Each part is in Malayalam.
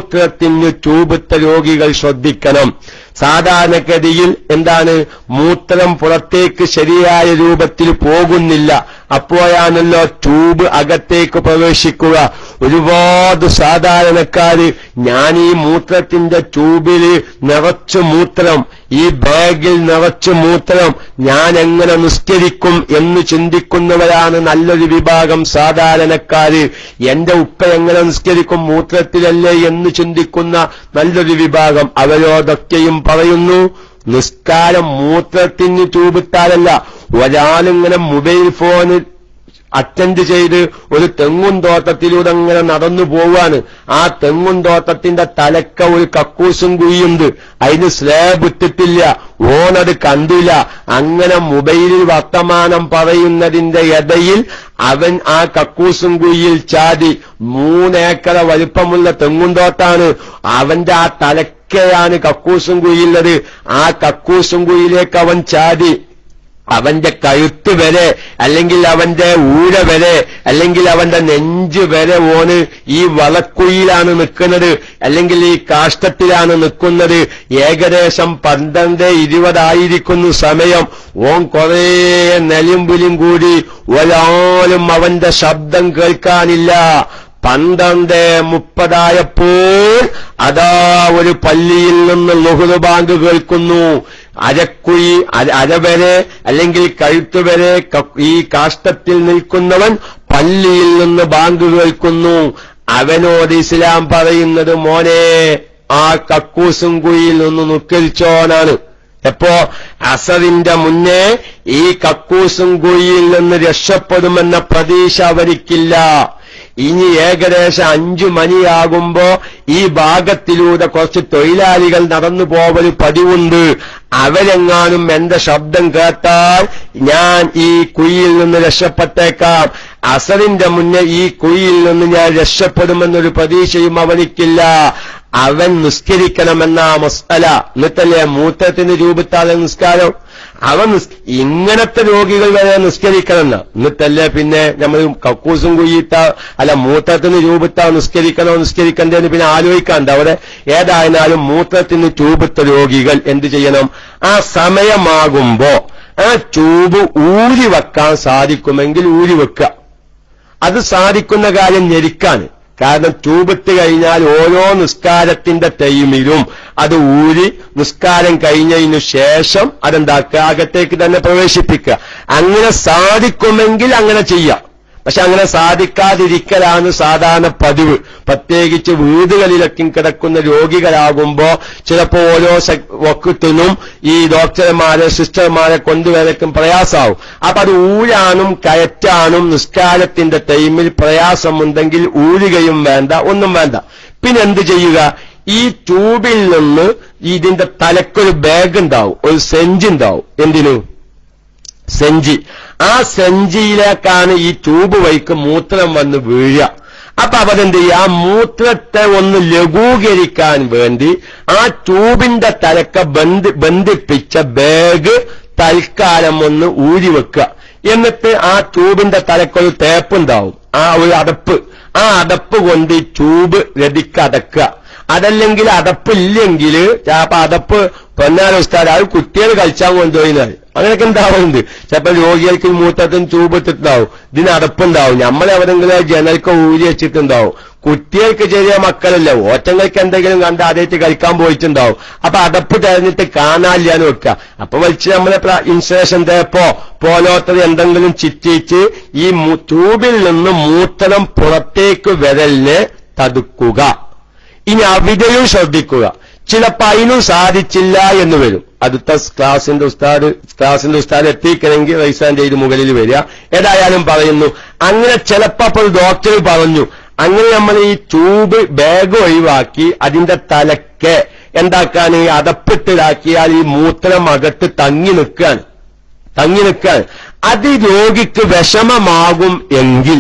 മൂത്രത്തിന് ട്യൂബിട്ട രോഗികൾ ശ്രദ്ധിക്കണം. സാധാരണഗതിയിൽ എന്താണ്, മൂത്രം പുറത്തേക്ക് ശരിയായ രൂപത്തിൽ പോകുന്നില്ല. അപ്പോഴാണല്ലോ ട്യൂബ് അകത്തേക്ക് പ്രവേശിക്കുക. ഒരുപാട് സാധാരണക്കാര് ഞാൻ ഈ മൂത്രത്തിന്റെ ട്യൂബിൽ നിറച്ചു മൂത്രം, ഈ ബാഗിൽ നിറച്ചു മൂത്രം, ഞാൻ എങ്ങനെ നിസ്കരിക്കും എന്ന് ചിന്തിക്കുന്നവരാണ് നല്ലൊരു വിഭാഗം സാധാരണക്കാര്. എന്റെ ഉപ്പ എങ്ങനെ നിസ്കരിക്കും, മൂത്രത്തിലല്ലേ എന്ന് ചിന്തിക്കുന്ന നല്ലൊരു വിഭാഗം. അവരോടൊക്കെയും പറയുന്നു, നിസ്കാരം മൂത്രത്തിന് ട്യൂബിട്ടാലല്ല. ഒരാളിങ്ങനെ മൊബൈൽ ഫോണ് അറ്റൻഡ് ചെയ്ത് ഒരു തെങ്ങും തോട്ടത്തിലൂടെ അങ്ങനെ നടന്നു പോവാണ്. ആ തെങ്ങും തോട്ടത്തിന്റെ തലക്ക ഒരു കക്കൂസും കുഴിയുണ്ട്, അതിന് സ്ലാബ് ഇട്ടിട്ടില്ല, ഓണത് കണ്ടില്ല. അങ്ങനെ മൊബൈലിൽ വർത്തമാനം പറയുന്നതിന്റെ ഇടയിൽ അവൻ ആ കക്കൂസും കുഴിയിൽ ചാടി. 3 ഏക്കർ വലിപ്പമുള്ള തെങ്ങും തോട്ടാണ്. അവന്റെ ആ തലക്കയാണ് കക്കൂസും കുഴിയുള്ളത്. ആ കക്കൂസും കുഴിയിലേക്ക് അവൻ ചാടി. അവന്റെ കഴുത്ത് വരെ, അല്ലെങ്കിൽ അവന്റെ ഊര വരെ, അല്ലെങ്കിൽ അവന്റെ നെഞ്ച് വരെ ഓന് ഈ വളക്കുഴിയിലാണ് നിൽക്കുന്നത്, അല്ലെങ്കിൽ ഈ കാഷ്ടത്തിലാണ് നിൽക്കുന്നത്. ഏകദേശം 12:20 സമയം. ഓൻ കുറേ നെലിമ്പുലും കൂടി ഒരാളും അവന്റെ ശബ്ദം കേൾക്കാനില്ല. 12:30 അതാ ഒരു പള്ളിയിൽ നിന്ന് ളുഹ്ർ ബാങ്ക് കേൾക്കുന്നു. അരക്കുഴി അരവരെ അല്ലെങ്കിൽ കഴുത്തുവരെ ഈ കാഷ്ടത്തിൽ നിൽക്കുന്നവൻ പള്ളിയിൽ നിന്ന് ബാങ്ക് കേൾക്കുന്നു. അവനോട് ഇസ്ലാം പറയുന്നത്, മോനെ ആ കക്കൂസും കുഴിയിൽ നിന്ന് നിസ്കരിച്ചോനാണ്. എപ്പോ അസറിന്റെ മുന്നേ ഈ കക്കൂസും കുഴിയിൽ നിന്ന് രക്ഷപ്പെടുമെന്ന പ്രതീക്ഷ അവർക്കില്ല. ഇനി ഏകദേശം 5 മണിയാകുമ്പോ ഈ ഭാഗത്തിലൂടെ കുറച്ച് തൊഴിലാളികൾ നടന്നു പോവൽ പതിവുണ്ട്. അവരെങ്ങാനും എന്റെ ശബ്ദം കേട്ടാൽ ഞാൻ ഈ കുഴിയിൽ നിന്ന് രക്ഷപ്പെട്ടേക്കാം. അസറിന്റെ മുന്നേ ഈ കുഴിയിൽ നിന്ന് ഞാൻ രക്ഷപ്പെടുമെന്നൊരു പ്രതീക്ഷയും അവനിക്കില്ല. അവൻ നിസ്കരിക്കണമെന്ന മസ്അല. എന്നിട്ടല്ലേ മൂത്രത്തിന് രൂപത്താലെ നിസ്കാരം. അവൻ ഇങ്ങനത്തെ രോഗികൾ വരെ നിസ്കരിക്കണമെന്ന. എന്നിട്ടല്ലേ പിന്നെ നമ്മൾ കക്കൂസും കുഴിയിട്ട അല്ല മൂത്രത്തിന് രൂപത്ത നിസ്കരിക്കണ്ടേന്ന് പിന്നെ ആലോചിക്കാണ്ട്. അവിടെ ഏതായാലും മൂത്രത്തിന് ട്യൂബിട്ട രോഗികൾ എന്ത് ചെയ്യണം, ആ സമയമാകുമ്പോ ആ ട്യൂബ് ഊരി വെക്കാൻ സാധിക്കുമെങ്കിൽ ഊരി വെക്കുക. അത് സാധിക്കുന്ന കാര്യം ഞെരിക്കാണ്. കാരണം ട്യൂബിട്ട് കഴിഞ്ഞാൽ ഓരോ നിസ്കാരത്തിന്റെ ടൈമിലും അത് ഊരി നിസ്കാരം കഴിഞ്ഞതിനു ശേഷം അതെന്താക്കുക, അകത്തേക്ക് തന്നെ പ്രവേശിപ്പിക്കുക. അങ്ങനെ സാധിക്കുമെങ്കിൽ അങ്ങനെ ചെയ്യാം. പക്ഷെ അങ്ങനെ സാധിക്കാതിരിക്കലാണ് സാധാരണ പതിവ്. പ്രത്യേകിച്ച് വീടുകളിലൊക്കെ കിടക്കുന്ന രോഗികളാകുമ്പോ ചിലപ്പോ ഓരോ വക്കത്തിനും ഈ ഡോക്ടർമാരെ സിസ്റ്റർമാരെ കൊണ്ടുവരക്കും പ്രയാസമാവും. അപ്പൊ അത് ഊരാനും കയറ്റാനും നിസ്കാരത്തിന്റെ ടൈമിൽ പ്രയാസമുണ്ടെങ്കിൽ ഊരുകയും വേണ്ട, ഒന്നും വേണ്ട. പിന്നെ എന്ത് ചെയ്യുക, ഈ ട്യൂബിൽ നിന്ന് ഇതിന്റെ തലക്കൊരു ബാഗ് ഉണ്ടാവും, ഒരു സെഞ്ചി ഉണ്ടാവും. എന്തിനു? സെഞ്ചി. ആ സെഞ്ചിയിലേക്കാണ് ഈ ട്യൂബ് വഴിക്ക് മൂത്രം വന്ന് വീഴുക. അപ്പൊ അവരെന്ത് ചെയ്യുക, ആ മൂത്രത്തെ ഒന്ന് ലഘൂകരിക്കാൻ വേണ്ടി ആ ട്യൂബിന്റെ തലക്ക ബന്ധിപ്പിച്ച ബാഗ് തൽക്കാലം ഒന്ന് ഊരി വെക്കുക. എന്നിട്ട് ആ ട്യൂബിന്റെ തലക്കൊരു ടേപ്പ് ഉണ്ടാവും, ആ ഒരു അടപ്പ്. ആ അടപ്പ് കൊണ്ട് ഈ ട്യൂബ് രതിക്ക് അടക്കുക. അതല്ലെങ്കിൽ അടപ്പില്ലെങ്കിൽ ചിലപ്പോ അടപ്പ് പൊന്നാല ഉസ്താദ് അത് കുട്ടികൾ കളിച്ചാൻ കൊണ്ടുപോയിന്നാണ്. അങ്ങനെയൊക്കെ ഉണ്ടാവുന്നുണ്ട്. ചിലപ്പോൾ രോഗികൾക്ക് മൂത്രത്തിന് ട്യൂബ് ഇട്ടിട്ടുണ്ടാവും, ഇതിന് അടപ്പുണ്ടാവും. നമ്മളെവിടെങ്കിലും ജനൽക്ക് ഊരി വെച്ചിട്ടുണ്ടാവും. കുട്ടികൾക്ക് ചെറിയ മക്കളല്ല, ഓറ്റങ്ങൾക്ക് എന്തെങ്കിലും കണ്ട് ആദ്യമായിട്ട് കളിക്കാൻ പോയിട്ടുണ്ടാവും. അപ്പൊ അടപ്പ് തെരഞ്ഞിട്ട് കാണാനില്ലാന്ന് വെക്കുക. അപ്പൊ വലിച്ച് നമ്മളെ ഇൻസുലേഷൻ തേപ്പോ പോലോത്തത് എന്തെങ്കിലും ചിറ്റിച്ച് ഈ ട്യൂബിൽ നിന്ന് മൂത്രം പുറത്തേക്ക് വരലിനെ തടുക്കുക. ഇനി അവിടെയും ശ്രദ്ധിക്കുക. ചിലപ്പോ അതിനും സാധിച്ചില്ല എന്ന് വരും. അടുത്ത ക്ലാസിന്റെ ഉസ്താദ് എത്തിക്കണമെങ്കിൽ റൈസാൻ ചെയ്ത് മുകളിൽ വരിക. ഏതായാലും പറയുന്നു, അങ്ങനെ ചിലപ്പോ ഡോക്ടർ പറഞ്ഞു, അങ്ങനെ നമ്മൾ ഈ ട്യൂബ് ബാഗ് ഒഴിവാക്കി അതിന്റെ തലക്കെ എന്താക്കാൻ, ഈ അടപ്പിട്ടിലാക്കിയാൽ ഈ മൂത്രം അകത്ത് തങ്ങി നിൽക്കാൻ. അത് രോഗിക്ക് വിഷമമാകും എങ്കിൽ,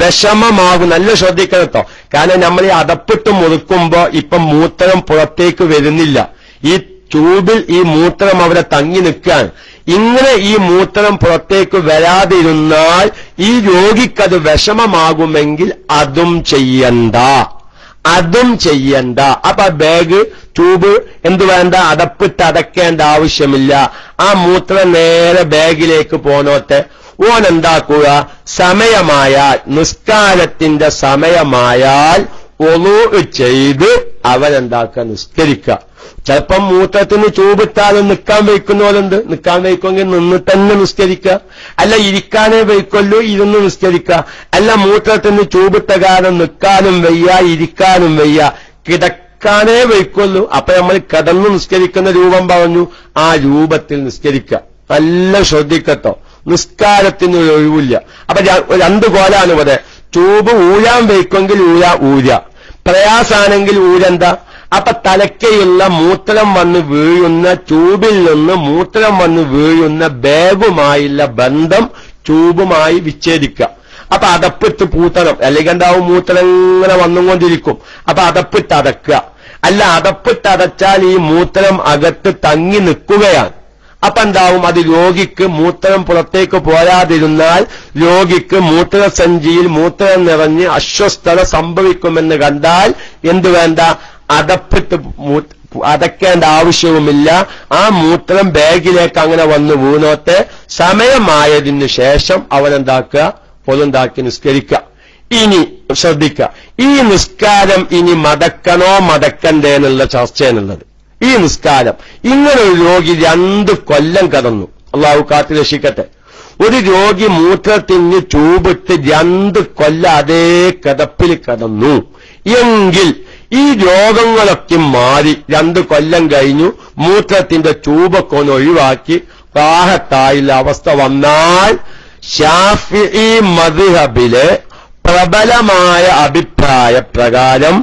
വിഷമമാകും. നല്ല ശ്രദ്ധിക്കണം കേട്ടോ. കാരണം നമ്മൾ ഈ അടപ്പിട്ട് മുറുക്കുമ്പോ ഇപ്പം മൂത്രം പുറത്തേക്ക് വരുന്നില്ല. ഈ ട്യൂബിൽ ഈ മൂത്രം അവിടെ തങ്ങി നിൽക്കാൻ. ഇങ്ങനെ ഈ മൂത്രം പുറത്തേക്ക് വരാതിരുന്നാൽ ഈ രോഗിക്കത് വിഷമമാകുമെങ്കിൽ അതും ചെയ്യണ്ട. അതും ചെയ്യണ്ട. അപ്പൊ ബാഗ് ട്യൂബ് എന്ത് വേണ്ട, അടപ്പിട്ട് അടക്കേണ്ട ആവശ്യമില്ല. ആ മൂത്രം നേരെ ബാഗിലേക്ക് പോന്നോട്ടെ. ഓനെന്താക്കുക, സമയമായാൽ, നിസ്കാരത്തിന്റെ സമയമായാൽ ഒളൂ ചെയ്ത് അവനെന്താക്കുക, നിസ്കരിക്കുക. ചിലപ്പം മൂത്രത്തിന് ട്യൂബിട്ടാലും നിൽക്കാൻ വയ്ക്കുന്നവരുണ്ട്. നിൽക്കാൻ വയ്ക്കുമെങ്കിൽ നിന്ന് തന്നെ നിസ്കരിക്കുക. അല്ല ഇരിക്കാനേ വയ്ക്കുള്ളൂ, ഇരുന്ന് നിസ്കരിക്കുക. അല്ല മൂത്രത്തിന് ട്യൂബിട്ട കാരണം നിൽക്കാനും വയ്യ, ഇരിക്കാനും വയ്യ, കിടക്കാനേ വയ്ക്കുള്ളൂ. അപ്പൊ നമ്മൾ കിടന്നു നിസ്കരിക്കുന്ന രൂപം പറഞ്ഞു, ആ രൂപത്തിൽ നിസ്കരിക്കുക. നല്ല ശ്രദ്ധിക്കട്ടോ, നിസ്കാരത്തിന് ഒരു ഒഴിവില്ല. അപ്പൊ രണ്ടു കോലാണ് ഇവിടെ. ട്യൂബ് ഊരാൻ വയ്ക്കുമെങ്കിൽ ഊര, പ്രയാസാണെങ്കിൽ ഊരെന്താ. അപ്പൊ തലക്കയുള്ള മൂത്രം വന്ന് വീഴുന്ന ട്യൂബിൽ നിന്ന് മൂത്രം വന്ന് വീഴുന്ന ബാഗുമായുള്ള ബന്ധം ട്യൂബുമായി വിച്ഛേദിക്കുക. അപ്പൊ അടപ്പിട്ട് പൂത്തണം, അല്ലെങ്കിൽ എന്താവും മൂത്രം ഇങ്ങനെ വന്നുകൊണ്ടിരിക്കും. അപ്പൊ അടപ്പിട്ട് അടക്കുക. അല്ല അടപ്പിട്ട് അടച്ചാൽ ഈ മൂത്രം അകത്ത് തങ്ങി നിൽക്കുകയാണ്. അപ്പൊ എന്താവും, അത് രോഗിക്ക് മൂത്രം പുറത്തേക്ക് പോരാതിരുന്നാൽ രോഗിക്ക് മൂത്രസഞ്ചിയിൽ മൂത്രം നിറഞ്ഞ് അസ്വസ്ഥത സംഭവിക്കുമെന്ന് കണ്ടാൽ എന്തു വേണ്ട, അടപ്പിട്ട് അടക്കേണ്ട ആവശ്യവുമില്ല. ആ മൂത്രം ബാഗിലേക്ക് അങ്ങനെ വന്ന് വീണോട്ടെ. സമയമായതിനു ശേഷം അവനെന്താക്കുക, പൊതുണ്ടാക്കി നിസ്കരിക്കുക. ഇനി ശ്രദ്ധിക്കുക, ഈ നിസ്കാരം ഇനി മടക്കണോ മടക്കണ്ടേ എന്നുള്ള ചർച്ചയാണുള്ളത്. ഈ നിസ്കാരം ഇങ്ങനെ ഒരു രോഗി 2 കൊല്ലം കടന്നു, അള്ളാഹു കാത്തു രക്ഷിക്കട്ടെ. ഒരു രോഗി മൂത്രത്തിന് ട്യൂബിട്ട് 2 കൊല്ലം അതേ കിടപ്പിൽ കിടന്നു എങ്കിൽ ഈ രോഗങ്ങളൊക്കെ മാറി 2 കൊല്ലം കഴിഞ്ഞു, മൂത്രത്തിന്റെ ട്യൂബൊക്കെ ഒന്ന് ഒഴിവാക്കി റാഹത്തായുള്ള അവസ്ഥ വന്നാൽ ശാഫിഈ മദ്ഹബിലെ പ്രബലമായ അഭിപ്രായ പ്രകാരം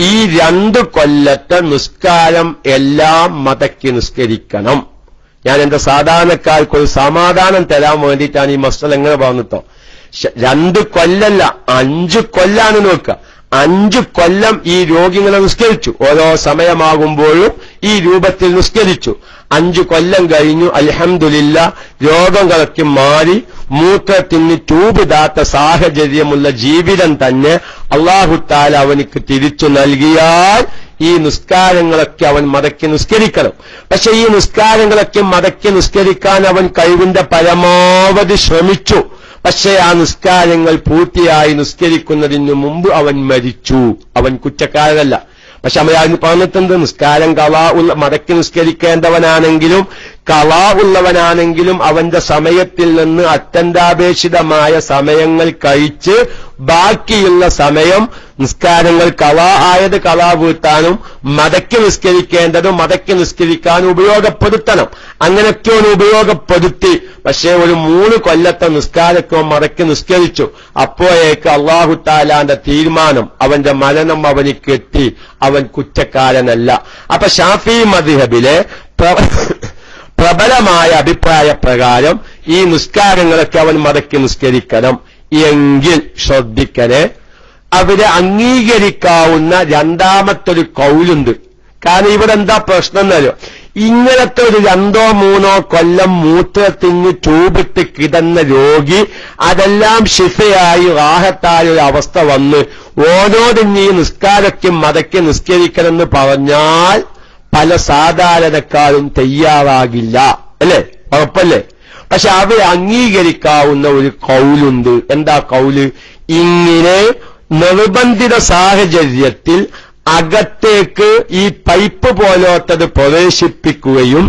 ഈ 2 കൊല്ലത്തെ നിസ്കാരം എല്ലാം മടക്കി നിസ്കരിക്കണം. ഞാൻ എന്റെ സാധാരണക്കാർക്കൊരു സമാധാനം തരാൻ വേണ്ടിയിട്ടാണ് ഈ മസ്അല എങ്ങനെ പറഞ്ഞിട്ടോ. 2 കൊല്ലല്ല 5 കൊല്ലാണ് നോക്കുക. 5 കൊല്ലം ഈ രോഗികളെ നിസ്കരിച്ചു, ഓരോ സമയമാകുമ്പോഴും ഈ രൂപത്തിൽ നിസ്കരിച്ചു. 5 കൊല്ലം കഴിഞ്ഞു, അൽഹംദുലില്ലാഹ് രോഗങ്ങളൊക്കെ മാറി, മൂത്രത്തിന് ട്യൂബിടാത്ത സാഹചര്യമുള്ള ജീവിതം തന്നെ അല്ലാഹു തആല അവനിക്ക് തിരിച്ചു നൽകിയാൽ ഈ നിസ്കാരങ്ങളൊക്കെ അവൻ മടക്കി നിസ്കരിക്കണം. പക്ഷെ ഈ നിസ്കാരങ്ങളൊക്കെ മടക്കി നിസ്കരിക്കാൻ അവൻ കഴിവിന്റെ പരമാവധി ശ്രമിച്ചു. പക്ഷേ ആ നിസ്കാരങ്ങൾ പൂർത്തിയായി നിസ്കരിക്കുന്നതിന് മുമ്പ് അവൻ മരിച്ചു. അവൻ കുറ്റക്കാരനല്ല. പക്ഷെ നമ്മൾ പറഞ്ഞിട്ടുണ്ട്, നിസ്കാരം മടക്കി നിസ്കരിക്കേണ്ടവനാണെങ്കിലും ഉള്ളവനാണെങ്കിലും അവന്റെ സമയത്തിൽ നിന്ന് അത്യന്താപേക്ഷിതമായ സമയങ്ങൾ കഴിച്ച് ബാക്കിയുള്ള സമയം നിസ്കാരങ്ങൾ ആയത് വീട്ടാനും മടക്കി നിസ്കരിക്കേണ്ടതും മടക്കി നിസ്കരിക്കാനും ഉപയോഗപ്പെടുത്തണം. അങ്ങനെയൊക്കെ ഒന്ന് ഉപയോഗപ്പെടുത്തി. പക്ഷേ ഒരു 3 കൊല്ലത്തെ നിസ്കാരക്കോ മടക്കി നിസ്കരിച്ചു. അപ്പോഴേക്ക് അല്ലാഹു തആലാന്റെ തീരുമാനം, അവന്റെ മരണം അവനിക്ക് എത്തി. അവൻ കുറ്റക്കാരനല്ല. അപ്പൊ ശാഫിഈ മദ്ഹബിലെ പ്രബലമായ അഭിപ്രായ പ്രകാരം ഈ നിസ്കാരങ്ങളൊക്കെ അവൻ മടക്കി നിസ്കരിക്കണം. എങ്കിൽ ശ്രദ്ധിക്കണേ, അവരെ അംഗീകരിക്കാവുന്ന രണ്ടാമത്തൊരു കൗലുണ്ട്. കാരണം ഇവിടെ എന്താ പ്രശ്നം എന്നറിയോ, ഇങ്ങനത്തെ ഒരു 2-3 കൊല്ലം മൂത്രത്തിന് ട്യൂബിട്ട് കിടന്ന രോഗി അതെല്ലാം ശിഫയായി റാഹത്തായ ഒരു അവസ്ഥ വന്ന് ഓരോന്നും ഈ നിസ്കാരക്കും മടക്കി നിസ്കരിക്കണമെന്ന് പറഞ്ഞാൽ പല സാധാരണക്കാരും തയ്യാറാകില്ല, അല്ലേ? ഉറപ്പല്ലേ? പക്ഷെ അവരെ അംഗീകരിക്കാവുന്ന ഒരു കൗലുണ്ട്. എന്താ കൗല്? ഇങ്ങനെ നിർബന്ധിത സാഹചര്യത്തിൽ അകത്തേക്ക് ഈ പൈപ്പ് പോലത്തത് പ്രവേശിപ്പിക്കുകയും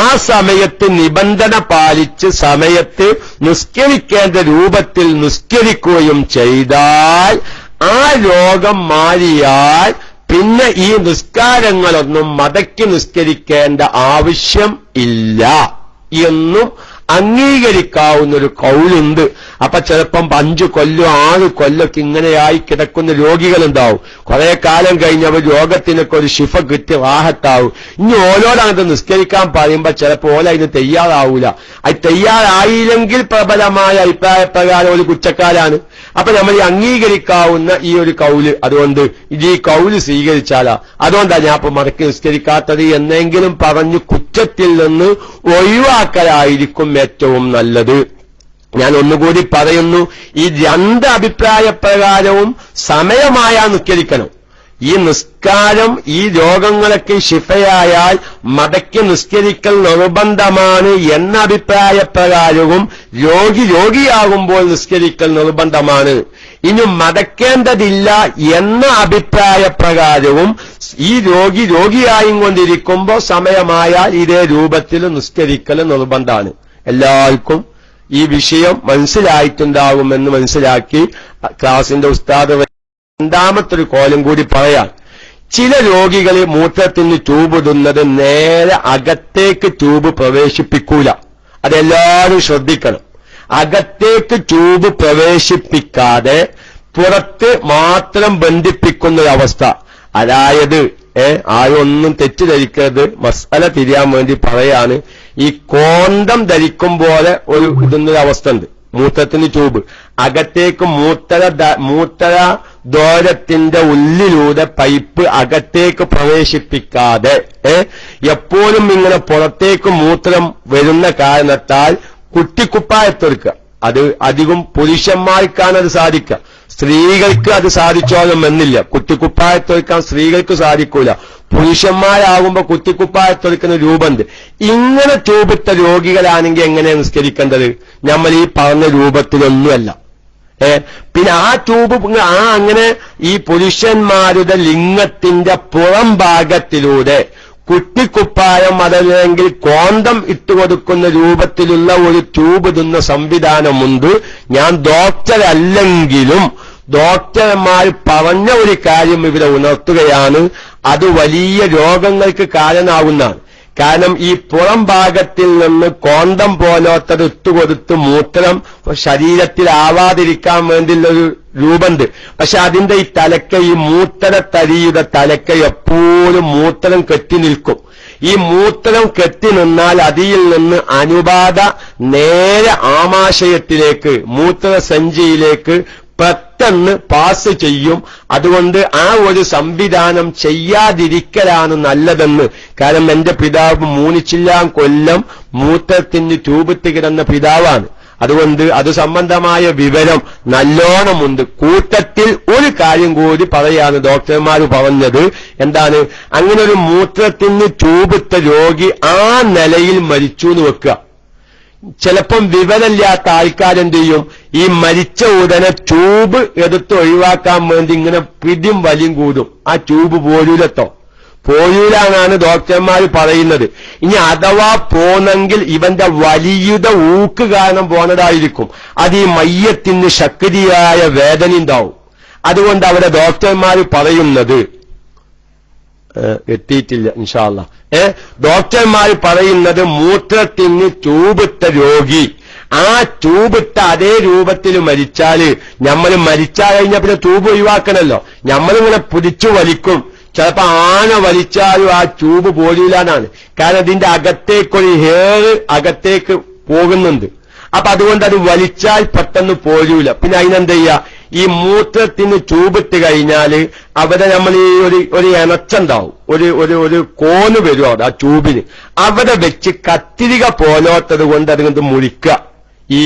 ആ സമയത്ത് നിബന്ധന പാലിച്ച് സമയത്ത് നിസ്കരിക്കേണ്ട രൂപത്തിൽ നിസ്കരിക്കുകയും ചെയ്താൽ ആ രോഗം മാറിയാൽ പിന്നെ ഈ നിസ്കാരങ്ങളൊന്നും മടക്കി നിസ്കരിക്കേണ്ട ആവശ്യം ഇല്ല എന്നും അംഗീകരിക്കാവുന്നൊരു കൗലുണ്ട്. അപ്പൊ ചിലപ്പം 5 കൊല്ലം 6 കൊല്ലൊക്കെ ഇങ്ങനെയായി കിടക്കുന്ന രോഗികളുണ്ടാവും. കുറെ കാലം കഴിഞ്ഞവർ രോഗത്തിനൊക്കെ ഒരു ശിഫ കിട്ടി റാഹത്താവും. ഇനി ഓരോടങ്ങനത്തെ നിസ്കരിക്കാൻ പറയുമ്പോ ചിലപ്പോൾ ഓല അതിന് തയ്യാറാവൂല. അത് തയ്യാറായില്ലെങ്കിൽ പ്രബലമായ അഭിപ്രായ പ്രകാരം ഒരു കുറ്റക്കാരാണ്. അപ്പൊ നമ്മൾ ഈ അംഗീകരിക്കാവുന്ന ഈ ഒരു കൗല്, അതുകൊണ്ട് ഇത് ഈ കൗല് സ്വീകരിച്ചാലാ, അതുകൊണ്ടാണ് ഞാൻ ഇപ്പൊ മടക്കി നിസ്കരിക്കാത്തത് എന്നെങ്കിലും പറഞ്ഞു കുറ്റത്തിൽ നിന്ന് ഒഴിവാക്കലായിരിക്കും ഏറ്റവും നല്ലത്. ഞാൻ ഒന്നുകൂടി പറയുന്നു, ഈ 2 അഭിപ്രായ പ്രകാരവും സമയമായാ നിസ്കരിക്കണം. ഈ നിസ്കാരം ഈ രോഗങ്ങളൊക്കെ ശിഫയായാൽ മടക്കി നിസ്കരിക്കൽ നിർബന്ധമാണ് എന്ന അഭിപ്രായപ്രകാരവും രോഗിയാകുമ്പോൾ നിസ്കരിക്കൽ നിർബന്ധമാണ്. ഇനി മടക്കേണ്ടതില്ല എന്ന അഭിപ്രായപ്രകാരവും ഈ രോഗിയായും കൊണ്ടിരിക്കുമ്പോൾ സമയമായാൽ ഇതേ രൂപത്തിൽ നിസ്കരിക്കൽ നിർബന്ധമാണ്. എല്ലാവർക്കും ഈ വിഷയം മനസ്സിലായിട്ടുണ്ടാകുമെന്ന് മനസ്സിലാക്കി ക്ലാസിന്റെ ഉസ്താദ് രണ്ടാമത്തൊരു കോലം കൂടി പറയാം. ചില രോഗികളെ മൂത്രത്തിന് ട്യൂബ് ഇടുന്നത് നേരെ അകത്തേക്ക് ട്യൂബ് പ്രവേശിപ്പിക്കൂല. അതെല്ലാവരും ശ്രദ്ധിക്കണം. അകത്തേക്ക് ട്യൂബ് പ്രവേശിപ്പിക്കാതെ പുറത്ത് മാത്രം ബന്ധിപ്പിക്കുന്നൊരവസ്ഥ. അതായത് ആരൊന്നും തെറ്റിദ്ധരിക്കരുത്, മസാല തിരിയാൻ വേണ്ടി പറയാണ്. ഈ കോണ്ടം ധരിക്കും പോലെ ഇടുന്നൊരവസ്ഥ ഉണ്ട്. മൂത്രത്തിന് ട്യൂബ് അകത്തേക്ക് മൂത്ര ദ്വാരത്തിന്റെ ഉള്ളിലൂടെ പൈപ്പ് അകത്തേക്ക് പ്രവേശിപ്പിക്കാതെ എപ്പോഴും ഇങ്ങനെ പുറത്തേക്ക് മൂത്രം വരുന്ന കാരണത്താൽ കുട്ടിക്കുപ്പായത്തെടുക്കുക. അത് അധികം പുരുഷന്മാർക്കാണ് അത് സാധിക്കുക. സ്ത്രീകൾക്ക് അത് സാധിച്ചോളും എന്നില്ല. കുട്ടിക്കുപ്പായത്തൊരുക്കാൻ സ്ത്രീകൾക്ക് സാധിക്കൂല. പുരുഷന്മാരാകുമ്പോ കുട്ടിക്കുപ്പായത്തൊരുക്കുന്ന രൂപമുണ്ട്. ഇങ്ങനെ ട്യൂബിട്ട രോഗികളാണെങ്കിൽ എങ്ങനെ നിസ്കരിക്കേണ്ടത്? നമ്മൾ ഈ പറഞ്ഞ രൂപത്തിലൊന്നുമല്ല. പിന്നെ ആ ട്യൂബ് അങ്ങനെ ഈ പുരുഷന്മാരുടെ ലിംഗത്തിന്റെ പുറം ഭാഗത്തിലൂടെ കുട്ടിക്കുപ്പായം അതല്ലെങ്കിൽ കോണ്ടം ഇട്ടുകൊടുക്കുന്ന രൂപത്തിലുള്ള ഒരു ട്യൂബ് ഇടുന്ന സംവിധാനമുണ്ട്. ഞാൻ ഡോക്ടറല്ലെങ്കിലും ഡോക്ടർമാർ പറഞ്ഞ ഒരു കാര്യം ഇവിടെ ഉണർത്തുകയാണ്. അത് വലിയ രോഗങ്ങൾക്ക് കാരണമാകുന്നതാണ്. കാരണം ഈ പുറം ഭാഗത്തിൽ നിന്ന് കോണ്ടം പോലോത്തത് ഇട്ടുകൊടുത്ത് മൂത്രം ശരീരത്തിൽ ആവാതിരിക്കാൻ വേണ്ടിയുള്ളൊരു രൂപമുണ്ട്. പക്ഷെ അതിന്റെ ഈ തലക്ക, ഈ മൂത്രത്തരിയുടെ തലക്ക എപ്പോഴും മൂത്രം കെട്ടി നിൽക്കും. ഈ മൂത്രം കെട്ടി നിന്നാൽ അതിൽ നിന്ന് അനുപാത നേരെ ആമാശയത്തിലേക്ക്, മൂത്രസഞ്ചിയിലേക്ക് പെട്ടെന്ന് പാസ് ചെയ്യും. അതുകൊണ്ട് ആ ഒരു സംവിധാനം ചെയ്യാതിരിക്കലാണ് നല്ലതെന്ന്. കാരണം എന്റെ പിതാവ് 3 കൊല്ലം മൂത്രത്തിന് ട്യൂബിട്ട് കിടന്ന പിതാവാണ്. അതുകൊണ്ട് അത് സംബന്ധമായ വിവരം നല്ലോണമുണ്ട്. കൂട്ടത്തിൽ ഒരു കാര്യം കൂടി പറയാണ് ഡോക്ടർമാർ പറഞ്ഞത്. എന്താണ്? അങ്ങനെ ഒരു മൂത്രത്തിന് ട്യൂബിട്ട രോഗി ആ നിലയിൽ മരിച്ചു എന്ന് വെക്കുക. ചിലപ്പം വിവരമില്ലാത്ത ആൾക്കാരെന്ത് ചെയ്യും? ഈ മരിച്ച ഉടനെ ട്യൂബ് എടുത്ത് ഒഴിവാക്കാൻ വേണ്ടി ഇങ്ങനെ പിടിയും വലിയും കൂടും. ആ ട്യൂബ് പോരൂലെന്നാണ് ഡോക്ടർമാർ പറയുന്നത്. ഇനി അഥവാ പോന്നെങ്കിൽ ഇവന്റെ വലിയുടെ ഊക്ക് കാരണം പോന്നതായിരിക്കും. അത് ഈ മയ്യത്തിന് ശക്തിയായ വേദന ഉണ്ടാവും. അതുകൊണ്ട് അവിടെ ഡോക്ടർമാർ പറയുന്നത് എത്തിയിട്ടില്ല ഇൻഷാ അല്ലാഹ്. ഡോക്ടർമാർ പറയുന്നത് മൂത്രത്തിന് ട്യൂബിട്ട രോഗി ആ ട്യൂബിട്ട അതേ രൂപത്തിൽ മരിച്ചാല്, നമ്മൾ മരിച്ചാൽ കഴിഞ്ഞാൽ പിന്നെ ട്യൂബ് ഒഴിവാക്കണല്ലോ. നമ്മളിങ്ങനെ പിടിച്ചു വലിക്കും. ചിലപ്പോ ആന വലിച്ചാലും ആ ട്യൂബ് പോരൂലെന്നാണ്. കാരണം ഇതിന്റെ അകത്തേക്കൊരു ഹെയർ അകത്തേക്ക് പോകുന്നുണ്ട്. അപ്പൊ അതുകൊണ്ട് അത് വലിച്ചാൽ പെട്ടെന്ന് പോരൂല. പിന്നെ അതിനെന്താ ചെയ്യാ? ഈ മൂത്രത്തിന് ട്യൂബിട്ട് കഴിഞ്ഞാല് അവിടെ നമ്മൾ ഈ ഒരു എനച്ചുണ്ടാവും, ഒരു കോന് വരും അവിടെ ആ ട്യൂബിന്. അവിടെ വെച്ച് കത്തിരിക പോലോത്തത് കൊണ്ട് അതുകൊണ്ട് മുറിക്കുക. ഈ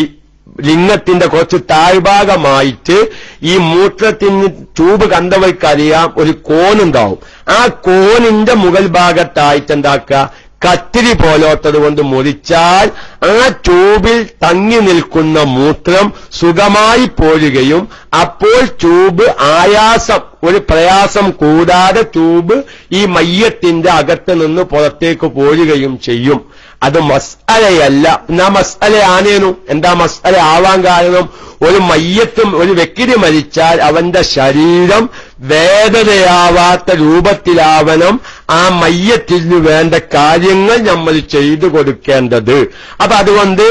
ലിംഗത്തിന്റെ കുറച്ച് താഴ്ഭാഗമായിട്ട് ഈ മൂത്രത്തിന് ട്യൂബ് കണ്ടവർക്കറിയാം ഒരു കോനുണ്ടാവും. ആ കോനിന്റെ മുകൾ ഭാഗത്തായിട്ട് എന്താക്കുക? കത്തിരി പോലോത്തത് കൊണ്ട് മുറിച്ചാൽ ആ ട്യൂബിൽ തങ്ങി നിൽക്കുന്ന മൂത്രം സുഖമായി പോരുകയും അപ്പോൾ ട്യൂബ് ഒരു പ്രയാസം കൂടാതെ ട്യൂബ് ഈ മയ്യത്തിന്റെ അകത്ത് നിന്ന് പുറത്തേക്ക് പോരുകയും ചെയ്യും. അത് മസ്അലയല്ല. എന്നാ മസ്അല ആനേനു. എന്താ മസ്അല ആവാൻ കാരണം? ഒരു മയ്യത്തും ഒരു വ്യക്തി മരിച്ചാൽ അവന്റെ ശരീരം വേദനയാവാത്ത രൂപത്തിലാവണം ആ മയ്യത്തിന് വേണ്ട കാര്യങ്ങൾ നമ്മൾ ചെയ്തു കൊടുക്കേണ്ടത്. അപ്പൊ അതുകൊണ്ട്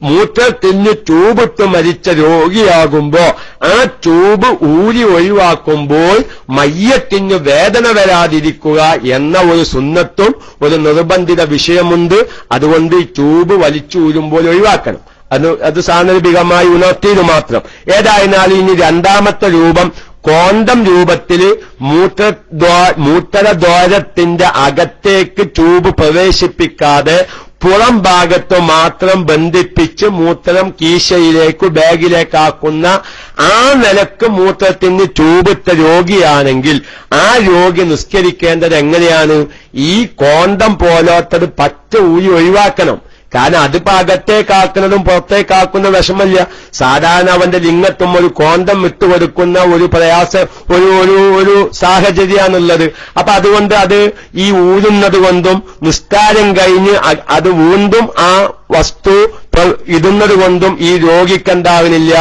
മൂത്രത്തിന് ട്യൂബിട്ട് മരിച്ച രോഗിയാകുമ്പോ ആ ട്യൂബ് ഊരി ഒഴിവാക്കുമ്പോൾ മയ്യത്തിന് വേദന വരാതിരിക്കുക എന്ന ഒരു സുന്നത്തും ഒരു നിർബന്ധിത വിഷയമുണ്ട്. അതുകൊണ്ട് ഈ ട്യൂബ് വലിച്ചൂരുമ്പോൾ ഒഴിവാക്കണം. അത് സാന്ദർഭികമായി ഉണർത്തിയത് മാത്രം. ഏതായിരുന്നാലും ഇനി രണ്ടാമത്തെ രൂപം കോണ്ടം രൂപത്തിൽ മൂത്രദ്വാരത്തിന്റെ അകത്തേക്ക് ട്യൂബ് പ്രവേശിപ്പിക്കാതെ പുറം ഭാഗത്ത് മാത്രം ബന്ധിപ്പിച്ച് മൂത്രം കീശയിലേക്ക് ബാഗിലേക്കാക്കുന്ന ആ നിലക്ക് മൂത്രത്തിന് ട്യൂബിട്ട രോഗിയാണെങ്കിൽ ആ രോഗി നിസ്കരിക്കേണ്ടത് എങ്ങനെയാണ്? ഈ കോണ്ടം പോലാത്തത് പറ്റ ഊരി ഒഴിവാക്കണം. കാരണം അത് അകത്തേക്കാക്കുന്നതും പുറത്തേക്കാക്കുന്ന വിഷമല്ല. സാധാരണ അവന്റെ ലിംഗത്തും ഒരു കോണ്ടം വിട്ടുകൊടുക്കുന്ന ഒരു പ്രയാസം ഒരു സാഹചര്യമാണുള്ളത്. അപ്പൊ അതുകൊണ്ട് അത് ഈ ഊരുന്നത് കൊണ്ടും നിസ്കാരം കഴിഞ്ഞ് അത് വീണ്ടും ആ വസ്തു ഇടുന്നത് കൊണ്ടും ഈ രോഗിക്കുണ്ടാവുന്നില്ല,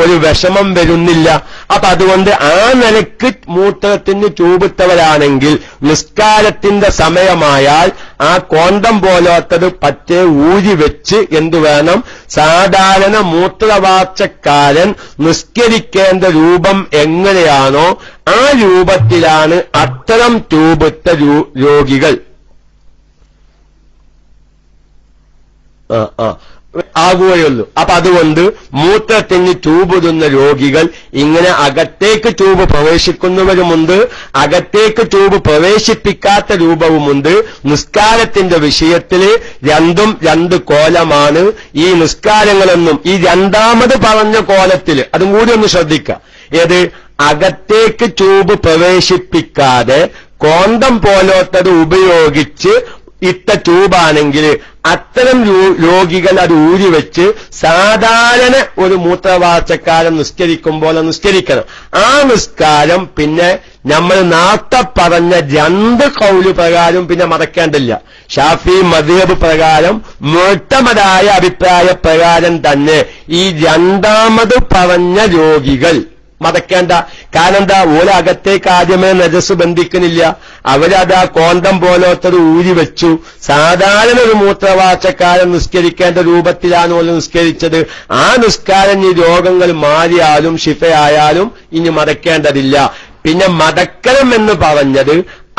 ഒരു വിഷമം വരുന്നില്ല. അപ്പൊ അതുകൊണ്ട് ആ നിലക്ക് മൂത്രത്തിന് ട്യൂബിട്ടവരാണെങ്കിൽ നിസ്കാരത്തിന്റെ സമയമായാൽ ആ കോണ്ടം പോലാത്തത് പറ്റേ ഊരി വെച്ച് എന്തു വേണം? സാധാരണ മൂത്രവാർച്ചക്കാരൻ നിസ്കരിക്കേണ്ട രൂപം എങ്ങനെയാണോ ആ രൂപത്തിലാണ് അത്തരം ട്യൂബിട്ട രോഗികൾ ആകുകയുള്ളൂ. അപ്പൊ അതുകൊണ്ട് മൂത്രത്തിന് ട്യൂബിടുന്ന രോഗികൾ ഇങ്ങനെ അകത്തേക്ക് ട്യൂബ് പ്രവേശിക്കുന്നവരുമുണ്ട്, അകത്തേക്ക് ട്യൂബ് പ്രവേശിപ്പിക്കാത്ത രൂപവുമുണ്ട്. നിസ്കാരത്തിന്റെ വിഷയത്തിൽ രണ്ടും രണ്ട് കോലമാണ്. ഈ നിസ്കാരങ്ങളൊന്നും ഈ രണ്ടാമത് പറഞ്ഞ കോലത്തിൽ അതും കൂടി ഒന്ന് ശ്രദ്ധിക്കുക. ഏത്? അകത്തേക്ക് ട്യൂബ് പ്രവേശിപ്പിക്കാതെ കോണ്ടം പോലത്തത് ഉപയോഗിച്ച് ഇട്ട ട്യൂബാണെങ്കിൽ അത്തരം രോഗികൾ അത് ഊരിവെച്ച് സാധാരണ ഒരു മൂത്രവാർച്ചക്കാരൻ നിസ്കരിക്കുമ്പോൾ നിസ്കരിക്കണം. ആ നിസ്കാരം പിന്നെ നമ്മൾ നേരത്തെ പറഞ്ഞ രണ്ട് കൗല് പ്രകാരം പിന്നെ മറക്കേണ്ടില്ല. ഷാഫി മദ്ഹബ് പ്രകാരം മുഅ്തമദായ അഭിപ്രായ പ്രകാരം തന്നെ ഈ രണ്ടാമത് പറഞ്ഞ രോഗികൾ മതക്കേണ്ട. കാരണം എന്താ? ഓലകത്തേക്ക് ആദ്യമേ നജസ് ബന്ധിക്കുന്നില്ല, അവരത് ആ കോണ്ടം പോലത്തത് ഊരി വെച്ചു. സാധാരണ ഒരു മൂത്രവാർച്ചക്കാരൻ നിസ്കരിക്കേണ്ട രൂപത്തിലാണ് ഓല് നിസ്കരിച്ചത്. ആ നിസ്കാരം ഈ രോഗങ്ങൾ മാറിയാലും ശിഫയായാലും ഇനി മടക്കേണ്ടതില്ല. പിന്നെ മടക്കണം എന്ന് പറഞ്ഞത്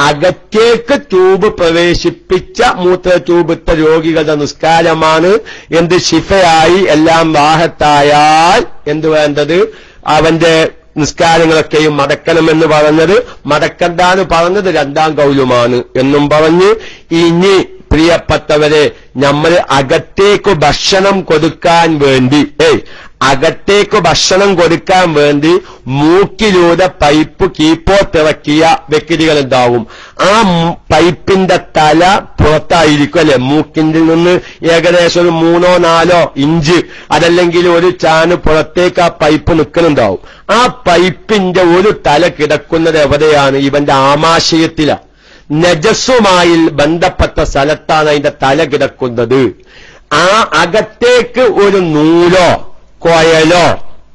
അകത്തേക്ക് ട്യൂബ് പ്രവേശിപ്പിച്ച മൂത്ര ട്യൂബിട്ട രോഗികളുടെ നിസ്കാരമാണ്. എന്ത് ശിഫയായി എല്ലാം റാഹത്തായാൽ എന്ത് വേണ്ടത്? അവന്റെ നിസ്കാരങ്ങളൊക്കെയും മടക്കണമെന്ന് പറഞ്ഞത് മടക്കണ്ടാന്ന് പറഞ്ഞത് രണ്ടാം കൗലുമാണ് എന്നും പറഞ്ഞ് ഇനി പ്രിയപ്പെട്ടവരെ നമ്മൾ അകത്തേക്ക് ഭക്ഷണം കൊടുക്കാൻ വേണ്ടി അകത്തേക്ക് ഭക്ഷണം കൊടുക്കാൻ വേണ്ടി മൂക്കിലൂടെ പൈപ്പ് കീപ്പോത്തിറക്കിയ വ്യക്തികളുണ്ടാവും. ആ പൈപ്പിന്റെ തല പുറത്തായിരിക്കും അല്ലെ, മൂക്കിന്റെ നിന്ന് ഏകദേശം ഒരു 3-4 ഇഞ്ച് അതല്ലെങ്കിൽ ഒരു ചാന് പുറത്തേക്ക് ആ പൈപ്പ് നിൽക്കുന്നുണ്ടാവും. ആ പൈപ്പിന്റെ ഒരു തല കിടക്കുന്നത് എവിടെയാണ്? ഇവന്റെ ആമാശയത്തിലാണ്. നജസ്സുമായി ബന്ധപ്പെട്ട സ്ഥലത്താണ് അതിന്റെ തല കിടക്കുന്നത്. ആ അകത്തേക്ക് ഒരു നൂലോ കോയലോ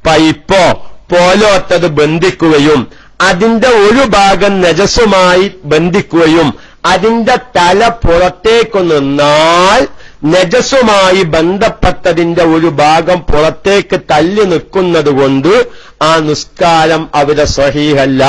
പൈപ്പോ പോലോത്തത് ബന്ധിക്കുകയും അതിന്റെ ഒരു ഭാഗം നജസ്സുമായി ബന്ധിക്കുകയും അതിന്റെ തല പുറത്തേക്ക് നിന്നാൽ നജസ്സുമായി ബന്ധപ്പെട്ടതിന്റെ ഒരു ഭാഗം പുറത്തേക്ക് തള്ളി നിൽക്കുന്നത് കൊണ്ട് ആ നിസ്കാരം അവിടെ സ്വഹീഹല്ല.